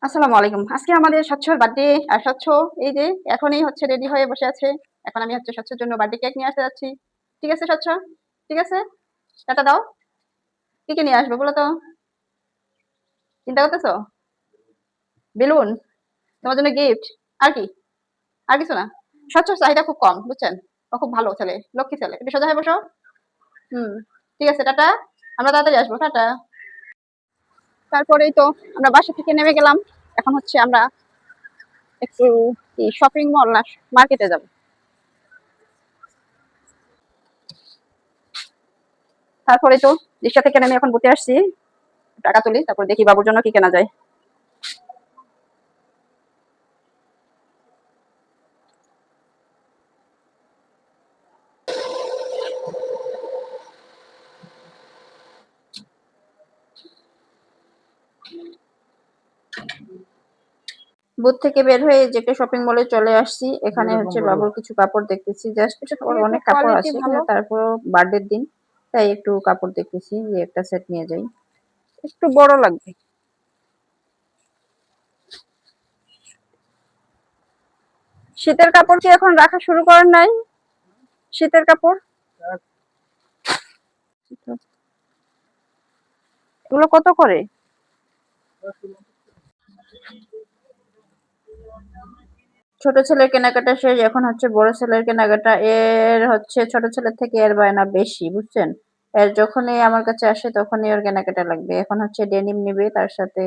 আসসালামু আলাইকুম। আজকে আমাদের স্বচ্ছর বার্থডে আর স্বচ্ছ এই যে এখনই হচ্ছে রেডি হয়ে বসে আছে। এখন আমি হচ্ছে স্বচ্ছর জন্য বার্থডে কেক নিয়ে আসতে যাচ্ছি। ঠিক আছে স্বচ্ছ? ঠিক আছে? টাটা দাও। কি নিয়ে আসবে বলো তো? চিন্তা করতেছো? বেলুন? তোমার জন্য গিফট? আর কি? আর কিছু না? স্বচ্ছর চাহিদা খুব কম, বুঝছেন? ও খুব ভালো ছেলে, লক্ষ্মী ছেলে। একটু সোজা হয়ে বসো। হুম, ঠিক আছে টাটা। আমরা তাড়াতাড়ি আসবো। টাটা। তারপরেই তো আমরা বাসা থেকে নেমে গেলাম। এখন হচ্ছে আমরা একটু শপিং মল না মার্কেটে যাব। তারপরে তো রিক্সা থেকে নেমে এখন বসে আসছি। টাকা তুলি, তারপর দেখি বাবুর জন্য কি কেনা যায়। বুথ থেকে বের হয়ে যে একটা শপিং মলে চলে আসছি। এখানে হচ্ছে বাবুর কিছু কাপড় দেখতেছি। জাস্ট ওর অনেক কাপড় আছে, কিন্তু তারপরও বার্থডের দিন তাই একটু কাপড় দেখতেছি যে একটা সেট নিয়ে যাই। একটু বড় লাগবে। শীতের কাপড় কি এখন রাখা শুরু করেন নাই? শীতের কাপড় এগুলো কত করে? ছোট ছেলের কেনাকাটা শেষ, এখন হচ্ছে বড় ছেলের কেনাকাটা। এর হচ্ছে ছোট ছেলের থেকে এর বায়না বেশি, বুঝছেন? এর যখনই আমার কাছে আসে তখনই ওর কেনাকাটা লাগবে। এখন হচ্ছে ডেনিম নিবে, তার সাথে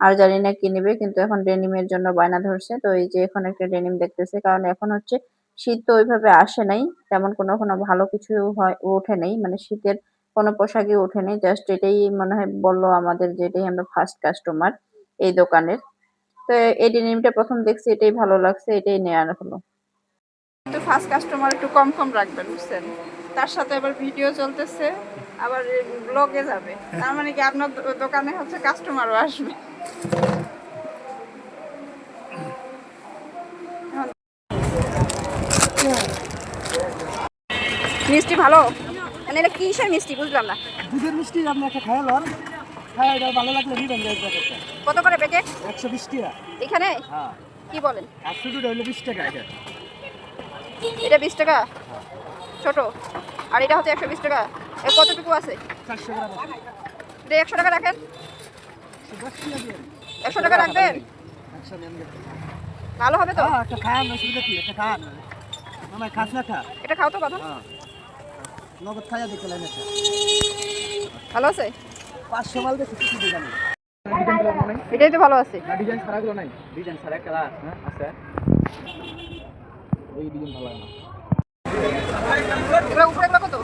আর জানি না কি নিবে, কিন্তু এখন ডেনিমের জন্য বায়না ধরছে। তো এই যে এখন একটা ডেনিম দেখতেছে, কারণ এখন হচ্ছে শীত তো ওইভাবে আসে নাই, তেমন কোনো কোনো ভালো কিছু হয় ওঠে নাই, মানে শীতের কোনো পোশাকই ওঠে নাই। জাস্ট এটাই মনে হয় বললো আমাদের, যেটাই আমরা ফার্স্ট কাস্টমার এই দোকানের। তো এই ডেনিমটা প্রথম দেখছি, এটাই ভালো লাগছে, এটাই নেওয়া হলো। তো ফার্স্ট কাস্টমার একটু কম কম রাখবেন, বুঝছেন? তার সাথে আবার ভিডিও চলতেছে, আবার ব্লগে যাবে, তার মানে কি আপনার দোকানে হচ্ছে কাস্টমারও আসবে। মিষ্টি ভালো, মানে এটা কিসের মিষ্টি বুঝলাম না। দুধের মিষ্টি আপনি একটা খাই লন, খাই এটা ভালো লাগলে দিবেন প্যাকেটটা। কত করে প্যাকেট? 120 টাকা। এখানে হ্যাঁ, কি বলেন? 100 দুধ হইলো 20 টাকা এটা। এটা 20 টাকা ছোট, আর এটা হচ্ছে 120 টাকা। এর কতটুকু আছে? 400 গ্রাম আছে। এটা 100 টাকা রাখেন। 110 টাকা দিবেন। 100 টাকা রাখবেন, 100 নেন। ভালো হবে তো? হ্যাঁ, একটা খান, অসুবিধা কি? একটা খান। আমার খাস না খা। এটা খাও তো বাবা। হ্যাঁ, নগদ খাইয়া দেখতে লাইন আছে। ভালো আছে? 500 মাল বেশি কিছু দিবেন না। এটাই তো ভালো আছে। না, ডিজাইন ছাড়াগুলো নাই। ডিজাইন ছাড়া কালার হ্যাঁ আছে। ওই ডিজাইন ভালো লাগে না। এগুলো উপরে এগুলো কত?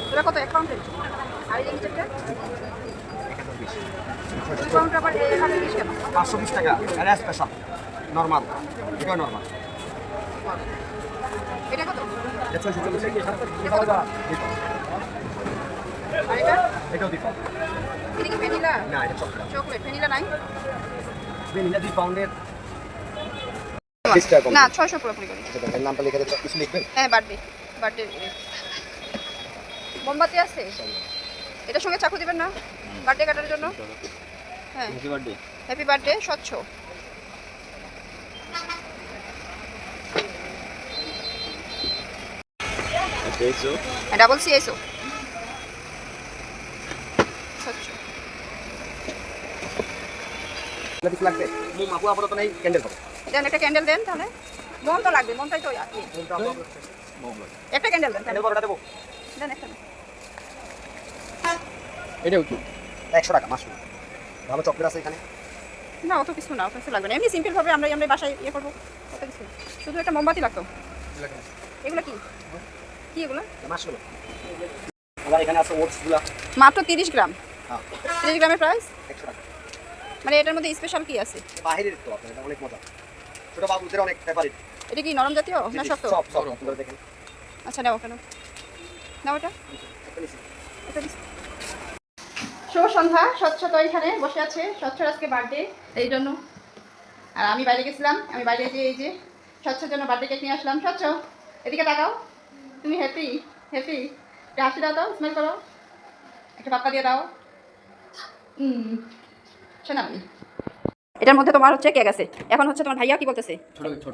এগুলো কত? 1 পাউন্ডের? আর এই জিনিসটা? 2 পাউন্ড আবার 120 কেন? 520 টাকা। এটা স্পেশাল। নরমাল। এটা নরমাল। এটা কত? এটা 640 টাকা। আর এটা? এটাও দিতে। এটা কি ভ্যানিলা? না, এটা চকলেট। চকলেট, ভ্যানিলা নাই? ভ্যানিলা 2 পাউন্ডের 20 টাকা কম। না 600 পুরোপুরি করে। এর নামটা লিখে দিতে কিছু লিখবেন? হ্যাঁ বার্থডে, বার্থডে। মোমবাতি আছে? এটার সঙ্গে চাকু দিবেন না বার্থডে কাটার জন্য? হ্যাঁ, হ্যাপি বার্থডে। হ্যাপি বার্থডে স্বচ্ছ। ডাবল সিএসও স্বচ্ছ। কিছু লাগবে? মোম আপু আপাতত নাই, ক্যান্ডেল হবে। দেন একটা ক্যান্ডেল দেন তাহলে। মন তো লাগবে, মনটাই তো একটা ক্যান্ডেল দেন। ক্যান্ডেল বড়টা দেবো। দেন একটা দেন। এটাও কি? 100 টাকা মাসুল। ভালো চকলেট আছে এখানে। না অত কিছু না, অত কিছু লাগবে না, এমনি সিম্পল ভাবে আমরা আমরা বাসায় ইয়ে করবো। অত কিছু শুধু একটা মোমবাতি লাগতো। এগুলো কি কি এগুলো? মাসুল। আবার এখানে আছে ওটসগুলা। মাত্র 30 গ্রাম। হ্যাঁ, 30 গ্রামের প্রাইস? 100 টাকা। মানে এটার মধ্যে স্পেশাল কি আছে? বাহিরের তো আপনার, এটা অনেক মজা। ছোট বাবুদের অনেক ফেভারিট। এটা কি নরম জাতীয় না শক্ত? সব আপনারা দেখেন। আচ্ছা নাও কেন নাও এটা। শুভ সন্ধ্যা। স্বচ্ছ তো এখানে বসে আছে, স্বচ্ছর আজকে বার্থডে, এই জন্য। আর আমি বাইরে গেছিলাম, আমি বাইরে গিয়ে এই যে স্বচ্ছর জন্য বার্থডে কেক নিয়ে আসলাম। স্বচ্ছ এদিকে তাকাও, তুমি হ্যাপি? হ্যাপি? একটা হাসি দাও তো, স্মাইল করো, একটা পাপ্পা দিয়ে দাও। শোনাবি এটার মধ্যে তোমার হচ্ছে কেক আছে। এখন হচ্ছে তোমার ভাইয়া কি বলতেছে?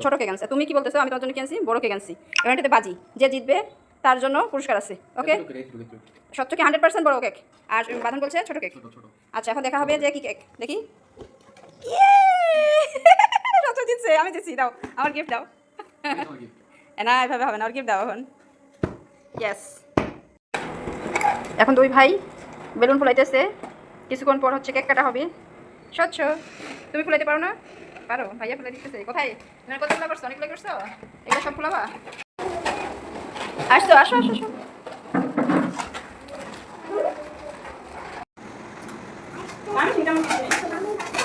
ছোট কেক আনছে। তুমি কি বলতেছো? আমি তোমার জন্য কি আনছি? বড় কেক আনছি। এখন এটাতে বাজি, যে জিতবে তার জন্য পুরস্কার আছে। ওকে, সত্য কি 100% বড় কেক? আর বাঁধন বলছে ছোট কেক। আচ্ছা, এখন দেখা হবে যে কি কেক। দেখি। সত্য জিতছে, আমি জিতছি। দাও আমার গিফট দাও। না এভাবে হবে না, আমার গিফট দাও এখন। ইয়েস। এখন দুই ভাই বেলুন ফুলাইতেছে, কিছুক্ষণ পর হচ্ছে কেক কাটা হবে। স্বচ্ছ, তুমি ফুলাইতে পারো না? পারো, ভাইয়া ফুলাই দিতেছে। কোথায় তুমি কতগুলো করছো? অনেকগুলো করছো? এগুলো সব ফুলাবা? আসো আসো আসো আসো।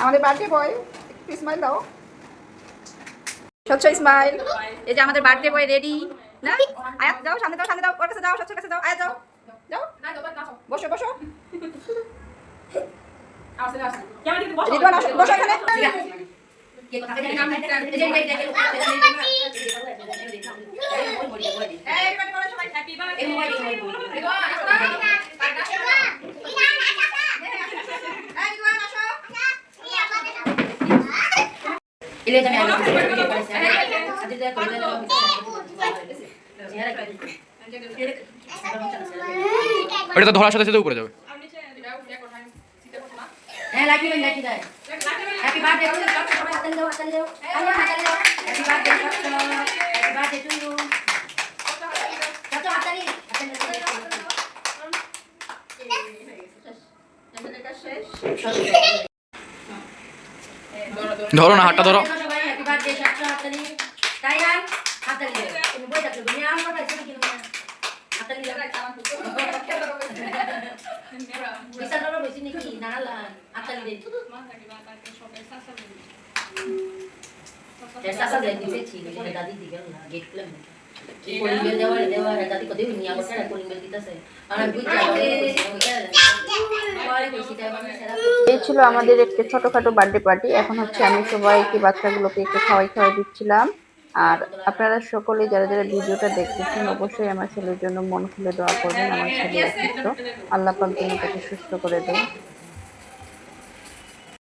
আমাদের বার্থডে বয়, একটু স্মাইল দাও। স্বচ্ছ স্মাইল। এই যে আমাদের বার্থডে বয় রেডি না? আয়াত যাও, সামনে দাও, সামনে দাও, ওর কাছে যাও, স্বচ্ছর কাছে যাও, আয়াত যাও, যাও, বসো বসো। রিদওয়ান আসো, বসো এখানে। ওটা তো ধরার সাথে সাথে উপরে যাবে। হ্যাঁ লাকি বেন লাকি দেয় হ্যাপি বার্থডে টু ইউ সবাই হাতে দাও হাতে দাও happy birthday happy birthday to you কত হাতালি ধরো না, হাতটা ধরো। সবাই হ্যাপি বার্থডে সব হাতালি তাইয়ান হাতালি তুমি বই থাকলে তুমি আমার কথা শুনি কিনো হাতালি বিশাল বড় বেশি নাকি নালা হাতালি দে Esa de dice chile, la dadi diga la gate plan. Kulimbel dewa dadi ko dewi niya ko sara kulimbel kita se. Ana buja ko এই ছিল আমাদের একটা ছোটখাটো বার্থডে পার্টি। এখন হচ্ছে আমি সবাইকে, বাচ্চাগুলোকে একটু খাওয়াই দিচ্ছিলাম। আর আপনারা সকলে যারা যারা ভিডিওটা দেখতেছেন অবশ্যই আমার ছেলের জন্য মন খুলে দোয়া করবেন। আমার ছেলে অসুস্থ, আল্লাহ পাক যেন তাকে সুস্থ করে দেয়।